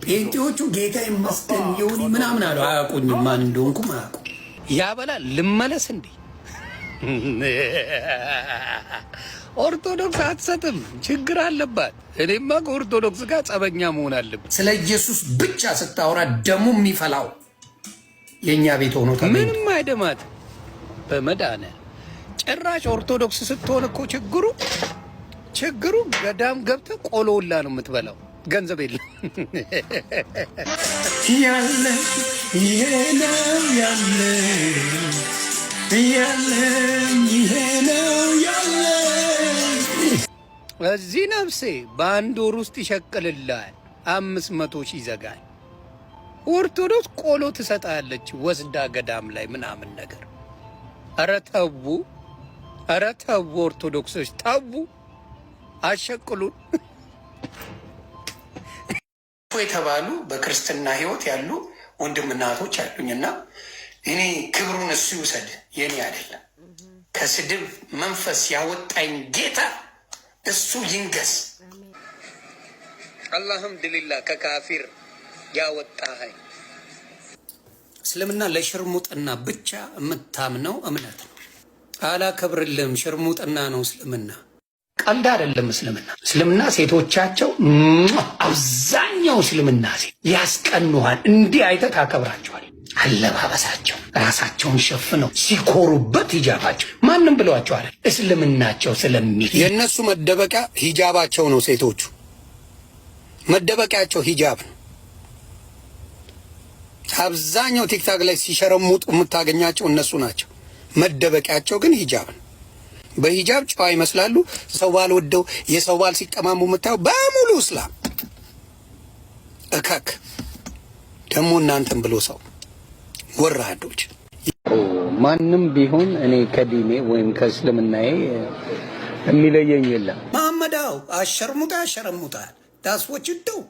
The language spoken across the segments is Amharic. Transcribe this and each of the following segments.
ጴንጤዎቹ ጌታ ይመስገን ዮኒ ምናምን አሉ። አያውቁኝም፣ ማን እንደሆንኩም አያውቁ። ያበላል ልመለስ እንዴ? ኦርቶዶክስ አትሰጥም፣ ችግር አለባት። እኔማ ከኦርቶዶክስ ጋር ጸበኛ መሆን አለብን። ስለ ኢየሱስ ብቻ ስታወራ ደሙ የሚፈላው የእኛ ቤት ሆኖ ምንም አይደማት በመዳነ ጭራሽ ኦርቶዶክስ ስትሆን እኮ ችግሩ ገዳም ገብተህ ቆሎ ሁላ ነው የምትበላው። ገንዘብ የለም። ያለ ይሄ ነው ያለ ይሄ ነው ያለ እዚህ ነፍሴ በአንድ ወር ውስጥ ይሸቅልልሃል። 500 ሺህ ይዘጋል። ኦርቶዶክስ ቆሎ ትሰጣለች ወስዳ ገዳም ላይ ምናምን ነገር። ኧረ ተው ኦርቶዶክሶች ተው፣ አሸቅሉን። የተባሉ በክርስትና ህይወት ያሉ ወንድምና እህቶች አሉኝና እኔ ክብሩን እሱ ይውሰድ፣ የኔ አይደለም። ከስድብ መንፈስ ያወጣኝ ጌታ እሱ ይንገስ። አልሐምዱሊላህ ከካፊር ያወጣኸኝ። እስልምና ለሽርሙጥና ብቻ የምታምነው እምነት ነው። አላከብርልም፣ ሽርሙጥና ነው እስልምና። ቀልድ አይደለም እስልምና ሴቶቻቸው አብዛኛው እስልምና ሴት ያስቀኑሃል። እንዲህ አይተህ ታከብራቸዋል። አለባበሳቸው ራሳቸውን ሸፍነው ሲኮሩበት ሂጃባቸው ማንም ብለዋቸዋል። እስልምናቸው ስለሚል የእነሱ መደበቂያ ሂጃባቸው ነው። ሴቶቹ መደበቂያቸው ሂጃብ ነው። አብዛኛው ቲክታክ ላይ ሲሸረሙጡ የምታገኛቸው እነሱ ናቸው። መደበቂያቸው ግን ሂጃብ ነው። በሂጃብ ጨዋ ይመስላሉ። ሰው ባል ወደው የሰው ባል ሲቀማሙ የምታየው በሙሉ እስላም እከክ ደግሞ እናንተን ብሎ ሰው ወራዶች። ማንም ቢሆን እኔ ከዲኔ ወይም ከእስልምናዬ የሚለየኝ የለም። መሐመዳው ያሸረሙታል። ዳስዎች ደው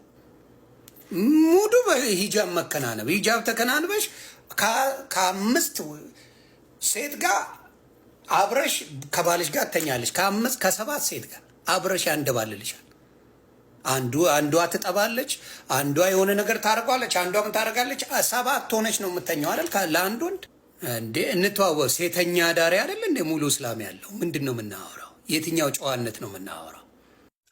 ሙሉ በሂጃብ መከናነብ። ሂጃብ ተከናንበሽ ከአምስት ሴት ጋር አብረሽ ከባልሽ ጋር ተኛለሽ። ከሰባት ሴት ጋር አብረሽ ያንደባልልሻል። አንዷ ትጠባለች፣ አንዷ የሆነ ነገር ታደርጓለች፣ አንዷ ምን ታደርጋለች። ሰባት ሆነች ነው የምተኛው አይደል? ለአንድ ወንድ እንዴ እንተዋወቅ። ሴተኛ ዳሪ አይደል እንዴ ሙሉ እስላም ያለው? ምንድን ነው የምናወራው? የትኛው ጨዋነት ነው የምናወራው?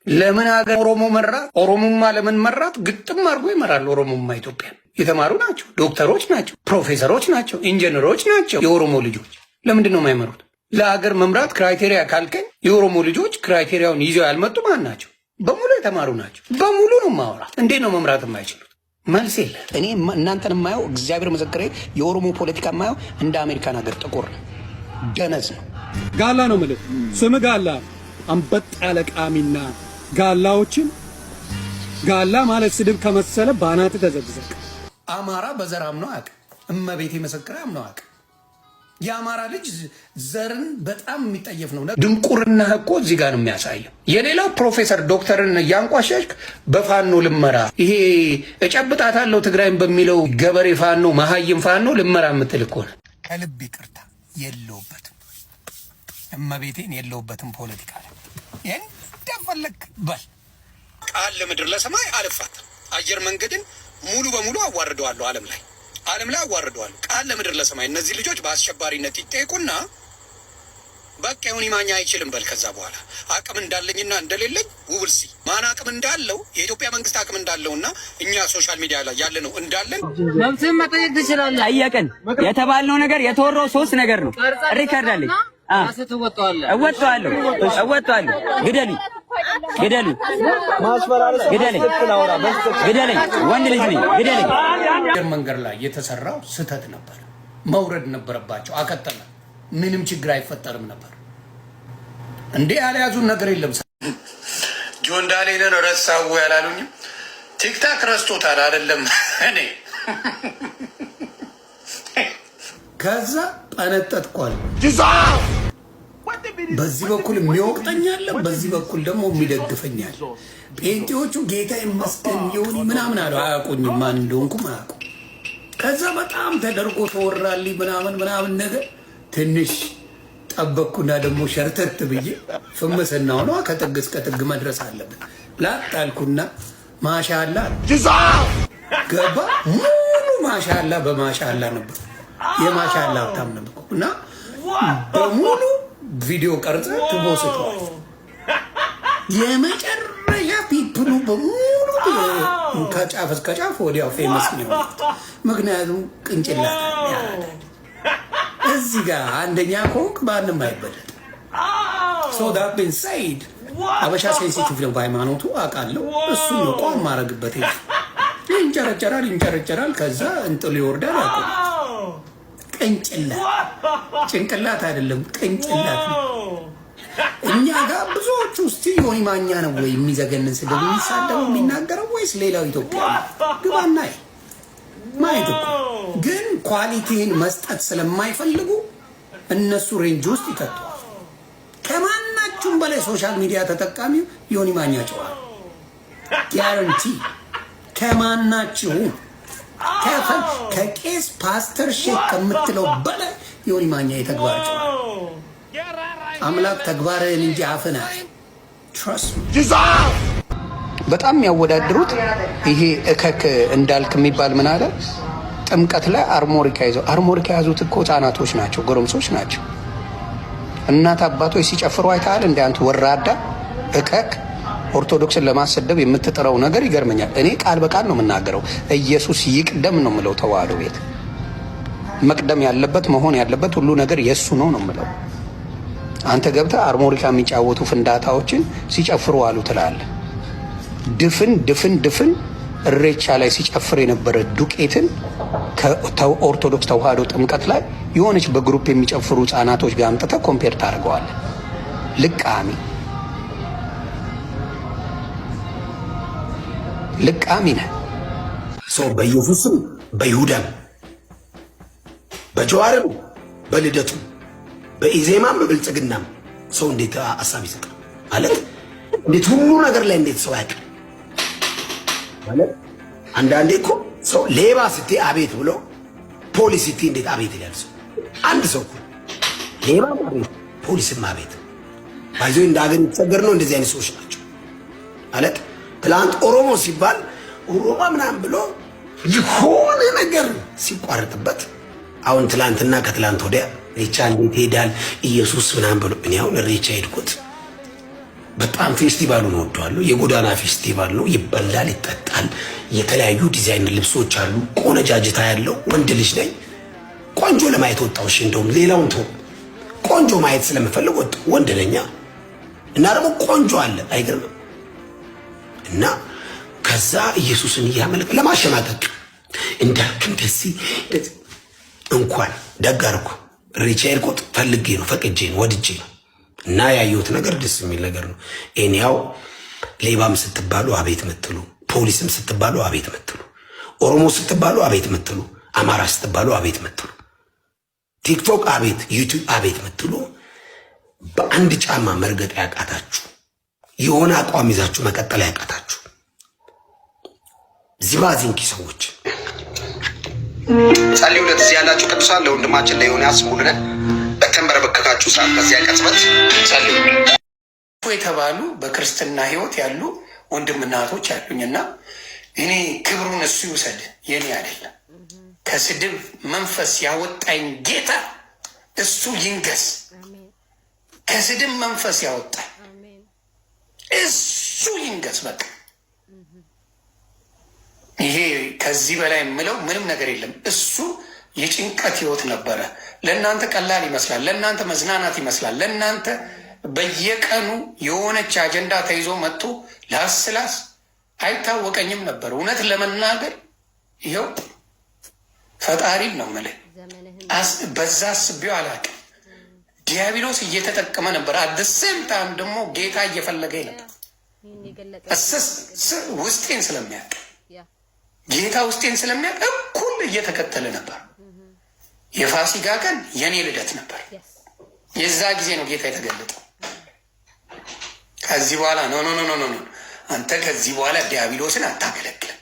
ለምን ሀገር ኦሮሞ መራት? ኦሮሞማ ለምን መራት? ግጥም አድርጎ ይመራል። ኦሮሞማ ኢትዮጵያ የተማሩ ናቸው፣ ዶክተሮች ናቸው፣ ፕሮፌሰሮች ናቸው፣ ኢንጂነሮች ናቸው። የኦሮሞ ልጆች ለምንድን ነው የማይመሩት? ለሀገር መምራት ክራይቴሪያ ካልከኝ የኦሮሞ ልጆች ክራይቴሪያውን ይዘው ያልመጡ ማን ናቸው? በሙሉ የተማሩ ናቸው። በሙሉ ነው ማውራት። እንዴት ነው መምራት የማይችሉት? መልስ የለ። እኔ እናንተን የማየው እግዚአብሔር መዘክሬ፣ የኦሮሞ ፖለቲካ የማየው እንደ አሜሪካን ሀገር ጥቁር ነው፣ ደነዝ ነው። ጋላ ነው ማለት ስም ጋላ አንበጣ ለቃሚና ጋላዎችን ጋላ ማለት ስድብ ከመሰለ ባናት ተዘግዘቅ። አማራ በዘር አምነው አያውቅም። እመቤቴ መሰክሬ አምነው አያውቅም። የአማራ ልጅ ዘርን በጣም የሚጠየፍ ነው። ድንቁርና እኮ እዚህ ጋር ነው የሚያሳየው። የሌላው ፕሮፌሰር ዶክተርን እያንቋሸሽክ በፋኖ ልመራ ይሄ እጨብጣታለሁ ትግራይን በሚለው ገበሬ ፋኖ መሀይም ፋኖ ልመራ የምትል እኮ ነው። ከልብ ይቅርታ የለውበትም፣ እመቤቴን የለውበትም። ፖለቲካ ላይ እንደፈለክ በል። ቃል ለምድር ለሰማይ አልፋት። አየር መንገድን ሙሉ በሙሉ አዋርደዋለሁ ዓለም ላይ አዋርደዋለሁ። ቃል ለምድር ለሰማይ። እነዚህ ልጆች በአስቸባሪነት ይጠየቁና በቃ ይሁን ይማኛ አይችልም በል። ከዛ በኋላ አቅም እንዳለኝና እንደሌለኝ ውብልሲ ማን አቅም እንዳለው የኢትዮጵያ መንግስት አቅም እንዳለውና እኛ ሶሻል ሚዲያ ላይ ያለ ነው እንዳለን መብትህን መጠየቅ ትችላለህ። አየቀን የተባልነው ነገር የተወራው 3 ነገር ነው። ሪከርድ አለኝ። እወጣዋለሁ። ግደሉኝ፣ ወንድ ልጅ ነኝ፣ ግደለኝ። መንገድ ላይ የተሰራው ስህተት ነበር፣ መውረድ ነበረባቸው። አቀጠለ፣ ምንም ችግር አይፈጠርም ነበር። እንዴ ያልያዙን ነገር የለም። ጆን ዳንኤልን ረሳው ያላሉኝም ቲክታክ ረስቶታል አይደለም እኔ ከዛ ጠነጠጥኳል። በዚህ በኩል የሚወቅጠኛል፣ በዚህ በኩል ደግሞ የሚደግፈኛል። ጴንጤዎቹ ጌታ ይመስገን ዮኒ ምናምን አሉ። አያውቁኝም፣ ማን እንደሆንኩም አያውቁ። ከዛ በጣም ተደርጎ ተወራልኝ ምናምን ነገር ትንሽ ጠበቅኩና ደግሞ ሸርተት ብዬ ፍምስና ሆነ ከጥግ እስከ ጥግ መድረስ አለበት ላጣልኩና ማሻአላ ገባ ሙሉ ማሻአላ በማሻአላ ነበር። የማሻአላ ሀብታም ነበር እና በሙሉ ቪዲዮ ቀርጸ ትቦስተዋል። የመጨረሻ ፒፕሉ በሙሉ ከጫፍ እስከ ጫፍ ወዲያው ፌመስ ነው። ምክንያቱም ቅንጭላት ያለ እዚህ ጋር አንደኛ ኮክ ባንም አይበለጥ። ሶ ዳት ቢን ሰይድ አበሻ ሴንሲቲቭ ነው በሃይማኖቱ አውቃለሁ። እሱ ነው ቆም ማረግበት ይንጨረጨራል። ከዛ እንጥሉ ይወርዳል። ያቆም ቅንጭላት ጭንቅላት አይደለም ቅንጭላት ነው። እኛ ጋር ብዙዎቹ እስቲ ዮኒ ማኛ ነው ወይ የሚዘገንን ስድብ የሚሳደበው የሚናገረው ወይስ ሌላው ኢትዮጵያ ግባና ማየት እኮ ግን ኳሊቲን መስጠት ስለማይፈልጉ እነሱ ሬንጅ ውስጥ ይከቷል። ከማናችሁም በላይ ሶሻል ሚዲያ ተጠቃሚው ዮኒ ማኛ ጨዋል ጋራንቲ ከማናችሁም ከቄስ ፓስተር ሼክ ከምትለው በላይ ዮኒ ማኛ የተግባር ጨዋል። አምላክ ተግባርህን እንጂ አፍን ትረስት በጣም ያወዳድሩት። ይሄ እከክ እንዳልክ የሚባል ምን አለ ጥምቀት ላይ አርሞሪካ ይዘው አርሞሪካ ያዙት እኮ ህጻናቶች ናቸው፣ ጎረምሶች ናቸው። እናት አባቶች ሲጨፍሩ አይተሃል? እንደ አንተ ወራዳ እከክ ኦርቶዶክስን ለማሰደብ የምትጥረው ነገር ይገርመኛል። እኔ ቃል በቃል ነው የምናገረው። ኢየሱስ ይቅደም ነው የምለው። ተዋህዶ ቤት መቅደም ያለበት መሆን ያለበት ሁሉ ነገር የሱ ነው ነው የምለው። አንተ ገብተህ አርሞሪካ የሚጫወቱ ፍንዳታዎችን ሲጨፍሩ አሉ ትላለህ። ድፍን እሬቻ ላይ ሲጨፍር የነበረ ዱቄትን ከኦርቶዶክስ ተዋህዶ ጥምቀት ላይ የሆነች በግሩፕ የሚጨፍሩ ህጻናቶች ጋር አምጥተህ ኮምፔር ታደርገዋለህ። ልቃሚ ነህ። ሰው በኢየሱስም በይሁዳም በጀዋርም በልደቱ በኢዜማም በብልጽግናም ሰው እንዴት ሀሳብ ይሰጣል ማለት እንዴት ሁሉ ነገር ላይ እንዴት ሰው ያውቃል ማለት አንዳንዴ እኮ ሰው ሌባ ስትይ አቤት ብሎ ፖሊስ ስትይ እንዴት አቤት ይላል ሰው። አንድ ሰው እኮ ሌባም አቤት ፖሊስም አቤት ባይዞ እንዳገር የተቸገር ነው። እንደዚህ አይነት ሰዎች ናቸው ማለት ትላንት ኦሮሞ ሲባል ኦሮሞ ምናምን ብሎ የሆነ ነገር ሲቋረጥበት አሁን ትላንትና ከትላንት ወዲያ ሬቻ እንዴት ሄዳል ኢየሱስ ምናምን ብሎ እኔ አሁን ሬቻ ሄድኩት። በጣም ፌስቲቫሉን ወደዋለሁ። የጎዳና ፌስቲቫል ነው። ይበላል፣ ይጠጣል፣ የተለያዩ ዲዛይን ልብሶች አሉ። ቆነጃጅታ ያለው ወንድ ልጅ ነኝ። ቆንጆ ለማየት ወጣው። እሺ እንደውም ሌላውን ተው፣ ቆንጆ ማየት ስለምፈልግ ወጣው። ወንድ ነኛ እና ደግሞ ቆንጆ አለ። አይገርምም? እና ከዛ ኢየሱስን እያመለክ ለማሸማቀቅ እንዳልክ እንደዚህ እንኳን ደግ አደረኩ። ሬቻ ሄድኩት ፈልጌ ነው፣ ፈቅጄ ነው፣ ወድጄ ነው። እና ያየሁት ነገር ደስ የሚል ነገር ነው። እኔያው ሌባም ስትባሉ አቤት ምትሉ፣ ፖሊስም ስትባሉ አቤት ምትሉ፣ ኦሮሞ ስትባሉ አቤት ምትሉ፣ አማራ ስትባሉ አቤት ምትሉ፣ ቲክቶክ አቤት፣ ዩቲዩብ አቤት ምትሉ፣ በአንድ ጫማ መርገጥ ያቃታችሁ፣ የሆነ አቋም ይዛችሁ መቀጠል ያቃታችሁ ዚባዚንኪ ሰዎች ጸልዩለት። እዚህ ያላችሁ ቅዱሳን ለወንድማችን ለዮናስ ሙሉነህ በተንበረከካችሁ ሰዓት በዚያ ቅጽበት ጸልዩ የተባሉ በክርስትና ሕይወት ያሉ ወንድምና እህቶች አሉኝና እኔ ክብሩን እሱ ይውሰድ፣ የኔ አይደለም። ከስድብ መንፈስ ያወጣኝ ጌታ እሱ ይንገስ። ከስድብ መንፈስ ያወጣኝ እሱ ይንገስ። በቃ ይሄ ከዚህ በላይ የምለው ምንም ነገር የለም። እሱ የጭንቀት ህይወት ነበረ። ለእናንተ ቀላል ይመስላል፣ ለእናንተ መዝናናት ይመስላል። ለእናንተ በየቀኑ የሆነች አጀንዳ ተይዞ መጥቶ ላስላስ አይታወቀኝም ነበር። እውነት ለመናገር ይኸው ፈጣሪም ነው የምልህ፣ በዛ አስቤው አላውቅም። ዲያብሎስ እየተጠቀመ ነበር። አደሴም ታም ደግሞ ጌታ እየፈለገኝ ነበር። ውስጤን ስለሚያውቅ ጌታ ውስጤን ስለሚያውቅ እኩል እየተከተለ ነበር። የፋሲካ ቀን የኔ ልደት ነበር። የዛ ጊዜ ነው ጌታ የተገለጠው። ከዚህ በኋላ ኖ አንተ ከዚህ በኋላ ዲያብሎስን አታገለግልም፣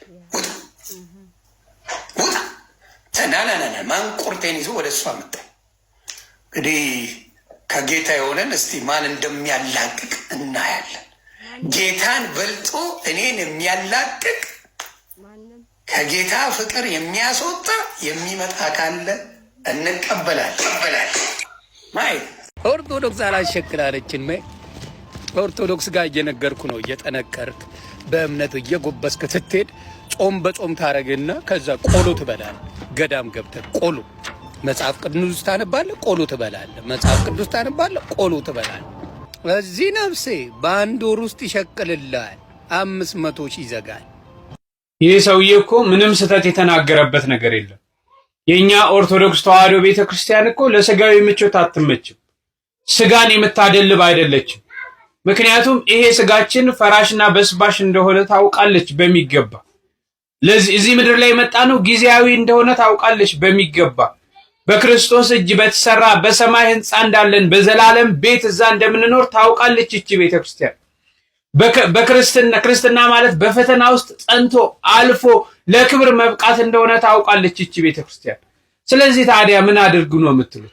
ውጣ ተናናና ማንቁርቴን ይዞ ወደ እሷ መጣ። እንግዲህ ከጌታ የሆነን እስቲ ማን እንደሚያላቅቅ እናያለን። ጌታን በልጦ እኔን የሚያላቅቅ ከጌታ ፍቅር የሚያስወጣ የሚመጣ ካለ እንቀበላለን። ማይ ኦርቶዶክስ አላሸክላለችን ማይ ኦርቶዶክስ ጋር እየነገርኩ ነው። እየጠነከርክ በእምነት እየጎበስክ ስትሄድ ጾም በጾም ታረግና ከዛ ቆሎ ትበላለህ። ገዳም ገብተህ ቆሎ መጽሐፍ ቅዱስ ታነባለህ፣ ቆሎ ትበላለህ። መጽሐፍ ቅዱስ ታነባለህ፣ ቆሎ ትበላለህ። እዚህ ነፍሴ በአንድ ወር ውስጥ ይሸቅልልሃል፣ 500 ሺህ ይዘጋል። ይህ ሰውዬ እኮ ምንም ስህተት የተናገረበት ነገር የለም። የኛ ኦርቶዶክስ ተዋሕዶ ቤተክርስቲያን እኮ ለስጋዊ ምቾት አትመችም፣ ስጋን የምታደልብ አይደለችም። ምክንያቱም ይሄ ስጋችን ፈራሽና በስባሽ እንደሆነ ታውቃለች በሚገባ። ለዚህ እዚህ ምድር ላይ የመጣ ነው ጊዜያዊ እንደሆነ ታውቃለች በሚገባ። በክርስቶስ እጅ በተሰራ በሰማይ ህንጻ እንዳለን በዘላለም ቤት እዛ እንደምንኖር ታውቃለች እቺ ቤተክርስቲያን። ክርስትና ማለት በፈተና ውስጥ ጸንቶ አልፎ ለክብር መብቃት እንደሆነ ታውቃለች እቺ ቤተክርስቲያን። ስለዚህ ታዲያ ምን አድርጉ ነው የምትሉት?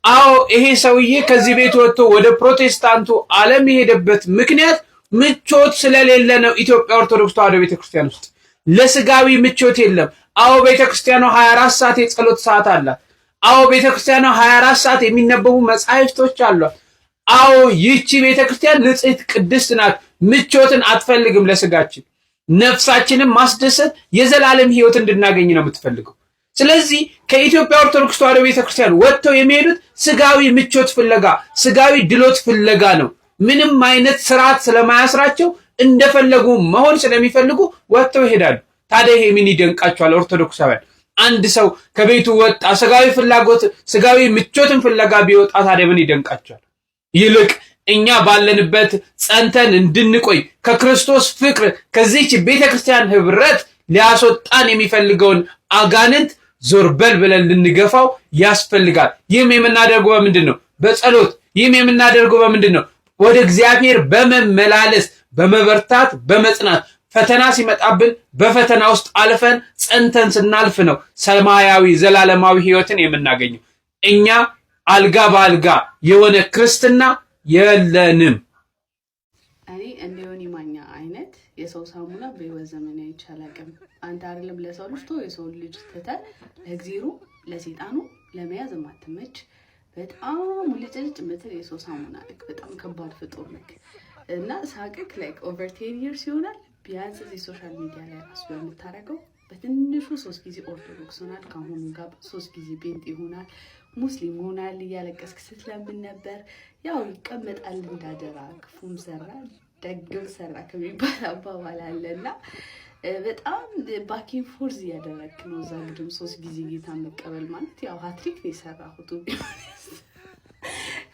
አዎ ይሄ ሰውዬ ከዚህ ቤት ወጥቶ ወደ ፕሮቴስታንቱ ዓለም የሄደበት ምክንያት ምቾት ስለሌለ ነው። ኢትዮጵያ ኦርቶዶክስ ተዋሕዶ ቤተክርስቲያን ውስጥ ለስጋዊ ምቾት የለም። አዎ ቤተክርስቲያኗ 24 ሰዓት የጸሎት ሰዓት አላት። አዎ ቤተክርስቲያኗ 24 ሰዓት የሚነበቡ መጻሕፍቶች አሏት። አዎ ይህቺ ቤተክርስቲያን ንጽሕት ቅድስት ናት። ምቾትን አትፈልግም ለስጋችን። ነፍሳችንን ማስደሰት የዘላለም ህይወት እንድናገኝ ነው የምትፈልገው። ስለዚህ ከኢትዮጵያ ኦርቶዶክስ ተዋሕዶ ቤተክርስቲያን ወጥተው የሚሄዱት ስጋዊ ምቾት ፍለጋ፣ ስጋዊ ድሎት ፍለጋ ነው። ምንም አይነት ስርዓት ስለማያስራቸው እንደፈለጉ መሆን ስለሚፈልጉ ወጥተው ይሄዳሉ። ታዲያ ይሄ ምን ይደንቃቸዋል ኦርቶዶክሳውያን? አንድ ሰው ከቤቱ ወጣ ስጋዊ ፍላጎት ስጋዊ ምቾትን ፍለጋ ቢወጣ ታዲያ ምን ይደንቃቸዋል? ይልቅ እኛ ባለንበት ጸንተን እንድንቆይ ከክርስቶስ ፍቅር ከዚህች ቤተክርስቲያን ህብረት ሊያስወጣን የሚፈልገውን አጋንንት ዞር በል ብለን ልንገፋው ያስፈልጋል። ይህም የምናደርገው በምንድን ነው? በጸሎት። ይህም የምናደርገው በምንድን ነው? ወደ እግዚአብሔር በመመላለስ በመበርታት በመጽናት ፈተና ሲመጣብን በፈተና ውስጥ አልፈን ጸንተን ስናልፍ ነው ሰማያዊ ዘላለማዊ ህይወትን የምናገኘው። እኛ አልጋ በአልጋ የሆነ ክርስትና የለንም። እኔ እንደ ዮኒ ማኛ አይነት የሰው ሳሙና በህይወት ዘመን አይቻላቅም። አንተ አይደለም ለሰው ልጅ የሰው ልጅ ትተህ ለእግዚአብሔሩ ለሰይጣኑ ለመያዝ ማትመች በጣም ሙልጭልጭ ምትል የሰው ሳሙና ልክ በጣም ከባድ ፍጡር ነክ እና ሳቅክ ላይክ ኦቨር 10 years ይሆናል ቢያንስ እዚህ ሶሻል ሚዲያ ላይ ራሱ በምታረገው በትንሹ 3 ጊዜ ኦርቶዶክስ ሆናል፣ ካሁኑ ጋር 3 ጊዜ ጴንጤ ሆናል፣ ሙስሊም ሆናል። እያለቀስክ ስትለምን ነበር። ያው ይቀመጣል እንዳደራ ክፉም ሰራ ደግም ሰራ ከሚባል አባባል አለና በጣም ባኪን ፎርዝ እያደረክ ነው። እዛ ግድም 3 ጊዜ ጌታ መቀበል ማለት ያው ሃትሪክ ነው የሰራሁት።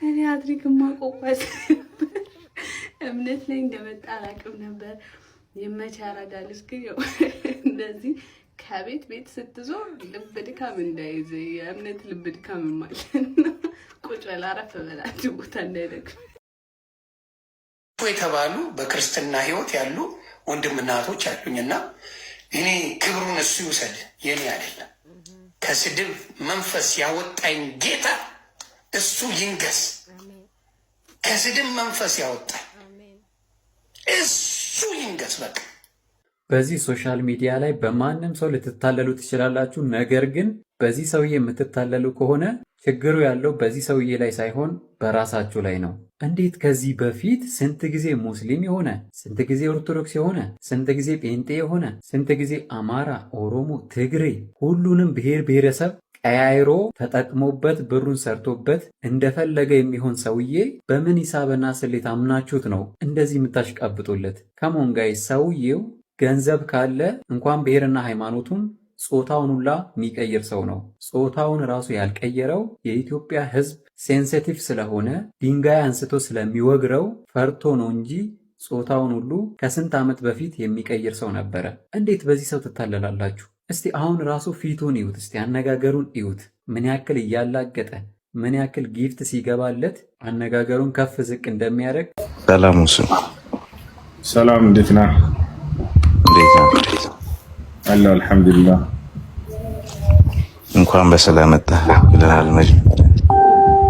እኔ ሃትሪክ ማቆቋስ እምነት ላይ እንደመጣ አላውቅም ነበር። የመቻራዳልስ ግን ያው እንደዚህ ከቤት ቤት ስትዞር ልብ ድካም እንዳይዝ የእምነት ልብ ድካም ማለት ነው። ቁጭ በል አረፍ በላት ቦታ እንዳይደክም የተባሉ በክርስትና ህይወት ያሉ ወንድምናቶች አሉኝና እኔ ክብሩን እሱ ይውሰድ፣ የኔ አይደለም። ከስድብ መንፈስ ያወጣኝ ጌታ እሱ ይንገስ። ከስድብ መንፈስ ያወጣኝ እሱ ይንገስ። በቃ በዚህ ሶሻል ሚዲያ ላይ በማንም ሰው ልትታለሉ ትችላላችሁ። ነገር ግን በዚህ ሰውዬ የምትታለሉ ከሆነ ችግሩ ያለው በዚህ ሰውዬ ላይ ሳይሆን በራሳችሁ ላይ ነው። እንዴት ከዚህ በፊት ስንት ጊዜ ሙስሊም የሆነ ስንት ጊዜ ኦርቶዶክስ የሆነ ስንት ጊዜ ጴንጤ የሆነ ስንት ጊዜ አማራ፣ ኦሮሞ፣ ትግሬ ሁሉንም ብሔር ብሔረሰብ ቀያይሮ ተጠቅሞበት ብሩን ሰርቶበት እንደፈለገ የሚሆን ሰውዬ በምን ሂሳብና ስሌት አምናችሁት ነው እንደዚህ የምታሽቃብጡለት? ከሞን ጋይ ሰውዬው ገንዘብ ካለ እንኳን ብሔርና ሃይማኖቱን ጾታውን ሁላ የሚቀይር ሰው ነው። ጾታውን ራሱ ያልቀየረው የኢትዮጵያ ሕዝብ ሴንሲቲቭ ስለሆነ ድንጋይ አንስቶ ስለሚወግረው ፈርቶ ነው እንጂ ጾታውን ሁሉ ከስንት ዓመት በፊት የሚቀይር ሰው ነበረ። እንዴት በዚህ ሰው ትታለላላችሁ? እስቲ አሁን ራሱ ፊቱን ይዩት፣ እስቲ አነጋገሩን ይዩት። ምን ያክል እያላገጠ ምን ያክል ጊፍት ሲገባለት አነጋገሩን ከፍ ዝቅ እንደሚያደርግ። ሰላም ሙስሊም፣ ሰላም እንዴት ነህ? እንዴት ነህ? አለሁ አልሐምዱሊላህ። እንኳን በሰላም መጣህ ብለናል። መጀመሪያ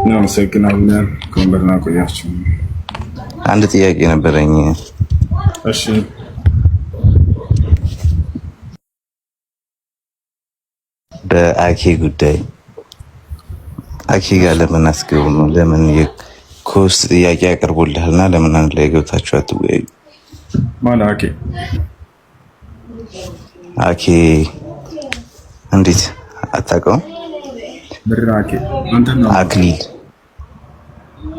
እናመሰግናለን። ከወንበርና ቆያችሁ። አንድ ጥያቄ ነበረኝ። እሺ በአኬ ጉዳይ አኬ ጋር ለምን አስገቡ ነው? ለምን የኮስት ጥያቄ ያቀርቡልህልና ለምን አንድ ላይ ገብታችሁ አትወያዩ? ማን አኬ? አኬ እንዴት አታውቀውም? ብር አኬ አንተ ነው አክሊል።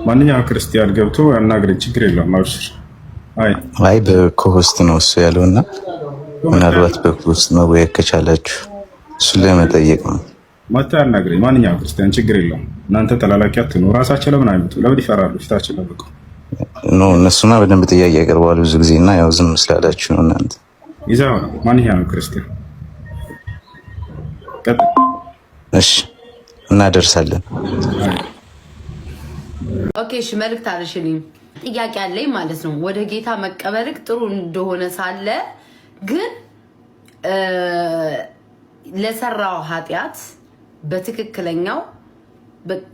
ማንኛውም ክርስቲያን ገብቶ ያናግረኝ፣ ችግር የለውም። አብሽር። አይ በኮስት ነው እሱ ያለውና ምናልባት በኮስት መወያየት ከቻላችሁ እሱ ለመጠየቅ ነው። መታ ያናግረኝ ማንኛውም ክርስቲያን፣ ችግር የለውም። እናንተ ተላላኪ አትኑ። ራሳቸው ለምን አይመጡ? ለምን ይፈራሉ? ፊታቸው ለበቁ ኖ እነሱማ በደንብ ጥያቄ ያቀርባሉ ብዙ ጊዜና ያው ዝም ስላላችሁ ነው እናንተ ይዛው ነው። ማንኛውም ክርስቲያን እሺ እናደርሳለን። ኦኬ እሺ፣ መልእክት አልሽልኝ ጥያቄ አለኝ ማለት ነው። ወደ ጌታ መቀበልክ ጥሩ እንደሆነ ሳለ ግን ለሰራው ኃጢአት በትክክለኛው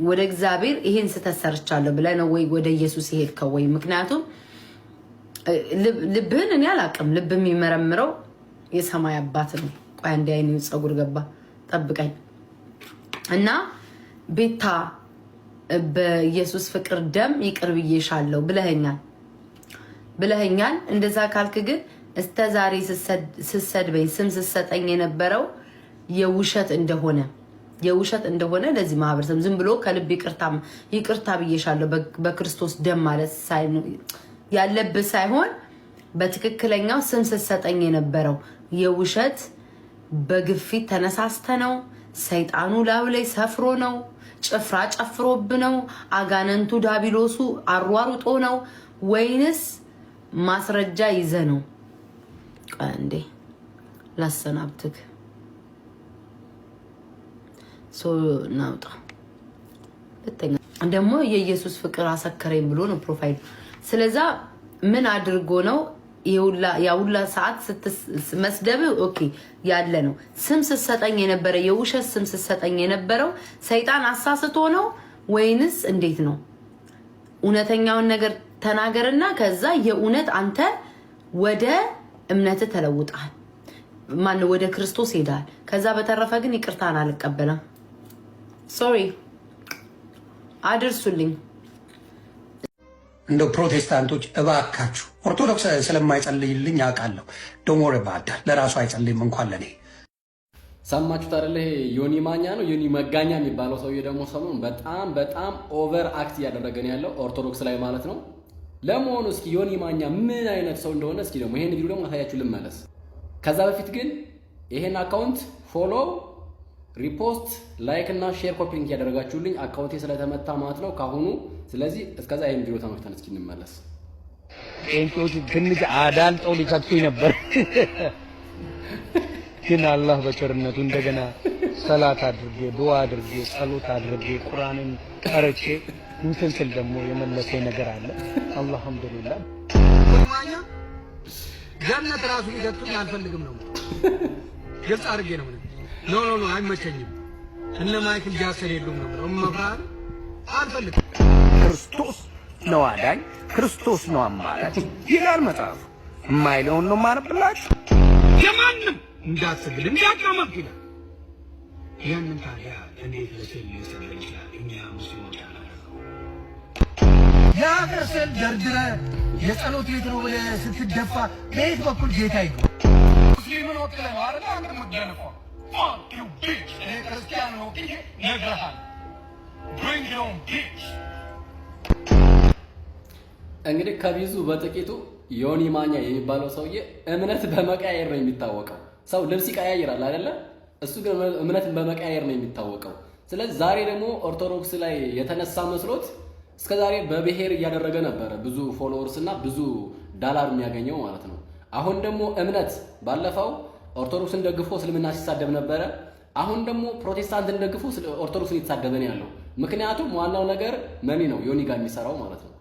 ወደ እግዚአብሔር ይሄን ስተሰርቻለሁ ብለህ ነው ወይ ወደ ኢየሱስ ይሄድከው? ወይ ምክንያቱም ልብህን እኔ አላውቅም። ልብ የሚመረምረው የሰማይ አባት ነው። ቆይ አንዴ አይኔ ፀጉር ገባ ጠብቀኝ። እና ቤታ በኢየሱስ ፍቅር ደም ይቅር ብዬሻለሁ ብለኸኛል። እንደዛ ካልክ ግን እስከ ዛሬ ስሰድበኝ ስም ስሰጠኝ የነበረው የውሸት እንደሆነ ለዚህ ማህበረሰብ ዝም ብሎ ከልብ ይቅርታ ብዬሻለሁ በክርስቶስ ደም ማለት ያለብህ ሳይሆን በትክክለኛው ስም ስሰጠኝ የነበረው የውሸት በግፊት ተነሳስተ ነው። ሰይጣኑ ላዩ ላይ ሰፍሮ ነው። ጭፍራ ጨፍሮብ ነው። አጋነንቱ ዳቢሎሱ አሯሩጦ ነው ወይንስ ማስረጃ ይዘ ነው? አንዴ ላሰናብትክ ናውጣ። ደግሞ የኢየሱስ ፍቅር አሰከረኝ ብሎ ነው ፕሮፋይል። ስለዛ ምን አድርጎ ነው ያውላ ሰዓት መስደብ ኦኬ ያለ ነው። ስም ስሰጠኝ የነበረ የውሸት ስም ስሰጠኝ የነበረው ሰይጣን አሳስቶ ነው ወይንስ እንዴት ነው? እውነተኛውን ነገር ተናገርና ከዛ የእውነት አንተ ወደ እምነት ተለውጣል። ማን ወደ ክርስቶስ ሄዳል። ከዛ በተረፈ ግን ይቅርታን አልቀበለም። ሶሪ አድርሱልኝ። እንደው ፕሮቴስታንቶች እባካችሁ ኦርቶዶክስ ስለማይጸልይልኝ አውቃለሁ። ዶሞር ባዳል ለራሱ አይጸልይም እንኳን ለኔ። ሰማችሁት አይደለ? ይሄ ዮኒ ማኛ ነው ዮኒ መጋኛ የሚባለው ሰውዬ ደግሞ ሰሞኑን በጣም ኦቨር አክት እያደረገ ነው ያለው ኦርቶዶክስ ላይ ማለት ነው። ለመሆኑ እስኪ ዮኒ ማኛ ምን አይነት ሰው እንደሆነ እስኪ ደግሞ ይሄን ቪዲዮ ደግሞ አሳያችሁ ልመለስ። ከዛ በፊት ግን ይሄን አካውንት ፎሎ፣ ሪፖስት፣ ላይክ እና ሼር ኮፒ ሊንክ ያደረጋችሁልኝ አካውንቴ ስለተመታ ማለት ነው ካሁኑ። ስለዚህ እስከዛ ይሄን ቪዲዮ ተመልክተን እስኪ እንመለስ። ጴንጤዎች ትንሽ አዳልጠው ሊከቱኝ ነበር፣ ግን አላህ በቸርነቱ እንደገና ሰላት አድርጌ ዱዓ አድርጌ ጸሎት አድርጌ ቁርአንን ቀርጬ እንትን ስል ደግሞ የመለሰኝ ነገር አለ። አልሐምዱሊላህ። ጀነት ራሱ ሊከቱኝ አልፈልግም ነው ግልጽ አድርጌ ነው። ኖ አይመቸኝም። እነ ማይክል ጃክሰን የሉም ነው መፍራት አልፈልግም። ክርስቶስ ነው አዳኝ፣ ክርስቶስ ነው አማራጭ ይላል መጽሐፉ። የማይለውን ነው ማነብላችሁ። የማንም እንዳትሰግድ እንዳትቀመጥ ይላል። ያንን ታዲያ እንዴት ለሰው ይሰግድ ይችላል? እኛ ሙስሊሞች የሀገር ስል ደርድረ የጸሎት ቤት ነው ብለህ ስትደፋ በየት በኩል ጌታ ይገ ሙስሊምን ወክለህ ነው አይደል? አንተ የምትገነፋው ክርስቲያን ነው ነግረሃል። እንግዲህ ከብዙ በጥቂቱ ዮኒ ማኛ የሚባለው ሰውዬ እምነት በመቀያየር ነው የሚታወቀው። ሰው ልብስ ይቀያይራል አይደለ? እሱ ግን እምነትን በመቀያየር ነው የሚታወቀው። ስለዚህ ዛሬ ደግሞ ኦርቶዶክስ ላይ የተነሳ መስሎት እስከዛሬ በብሔር እያደረገ ነበረ ብዙ ፎሎወርስ እና ብዙ ዳላር የሚያገኘው ማለት ነው። አሁን ደግሞ እምነት ባለፈው ኦርቶዶክስን ደግፎ እስልምና ሲሳደብ ነበረ። አሁን ደግሞ ፕሮቴስታንትን ደግፎ ኦርቶዶክስን እየተሳደበ ነው ያለው። ምክንያቱም ዋናው ነገር መኒ ነው ዮኒ ጋር የሚሰራው ማለት ነው።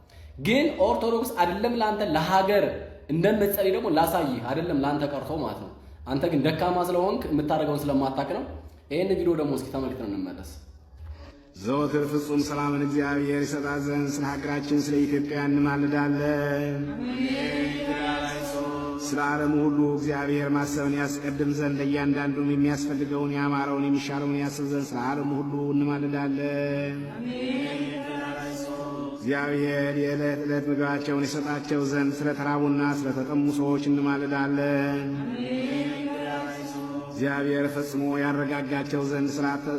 ግን ኦርቶዶክስ አይደለም ለአንተ ለሀገር እንደምትጸልይ ደግሞ ላሳይህ አይደለም ለአንተ ቀርቶ ማለት ነው። አንተ ግን ደካማ ስለሆንክ የምታደርገውን ስለማታውቅ ነው። ይሄን ቪዲዮ ደግሞ እስኪ ተመልክተን እንመለስ። ዘወትር ፍጹም ሰላምን እግዚአብሔር ይሰጣት ዘንድ ስለ ሀገራችን ስለ ኢትዮጵያ እንማልዳለን። ስለ ዓለሙ ሁሉ እግዚአብሔር ማሰብን ያስቀድም ዘንድ ለእያንዳንዱም የሚያስፈልገውን ያማረውን የሚሻለውን ያስብ ዘንድ ስለ ዓለሙ ሁሉ እንማልዳለን። እግዚአብሔር የዕለት ዕለት ምግባቸውን የሰጣቸው ዘንድ ስለ ተራቡና ስለ ተጠሙ ሰዎች እንማልዳለን። እግዚአብሔር ፈጽሞ ያረጋጋቸው ዘንድ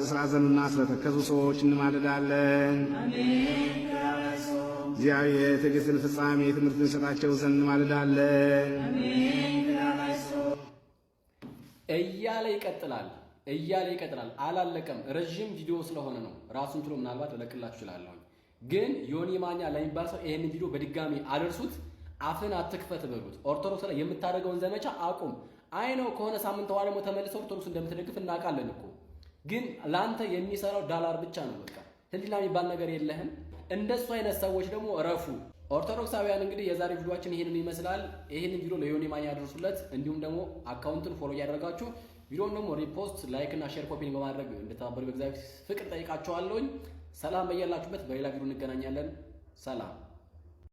ስላዘኑና ስለተከዙ ሰዎች እንማልዳለን። እግዚአብሔር ትዕግስትን ፍጻሜ ትምህርትን ሰጣቸው ዘንድ እንማልዳለን። እያለ ይቀጥላል። አላለቀም። ረዥም ቪዲዮ ስለሆነ ነው። ራሱን ችሎ ምናልባት ልለቅላችሁ እችላለሁ። ግን ዮኒ ማኛ ለሚባል ሰው ይሄንን ቪዲዮ በድጋሚ አደርሱት። አፍን አትክፈት በሉት። ኦርቶዶክስ ላይ የምታደርገውን ዘመቻ አቁም። አይ ነው ከሆነ ሳምንት በኋላ ደግሞ ተመልሰው ኦርቶዶክስ እንደምትደግፍ እናውቃለን እኮ። ግን ላንተ የሚሰራው ዳላር ብቻ ነው። በቃ ህሊና የሚባል ነገር የለህም። እንደሱ አይነት ሰዎች ደግሞ ረፉ። ኦርቶዶክሳውያን እንግዲህ የዛሬ ቪዲዮአችን ይሄንን ይመስላል። ይሄንን ቪዲዮ ለዮኒ ማኛ ያደርሱለት። እንዲሁም ደግሞ አካውንቱን ፎሎ እያደረጋችሁ ቪዲዮውን ደግሞ ሪፖስት፣ ላይክ እና ሼር ኮፒ በማድረግ እንድትተባበሩ በእግዚአብሔር ፍቅር ጠይቃችኋለሁ። ሰላም በያላችሁበት። በሌላ ቪዲዮ እንገናኛለን። ሰላም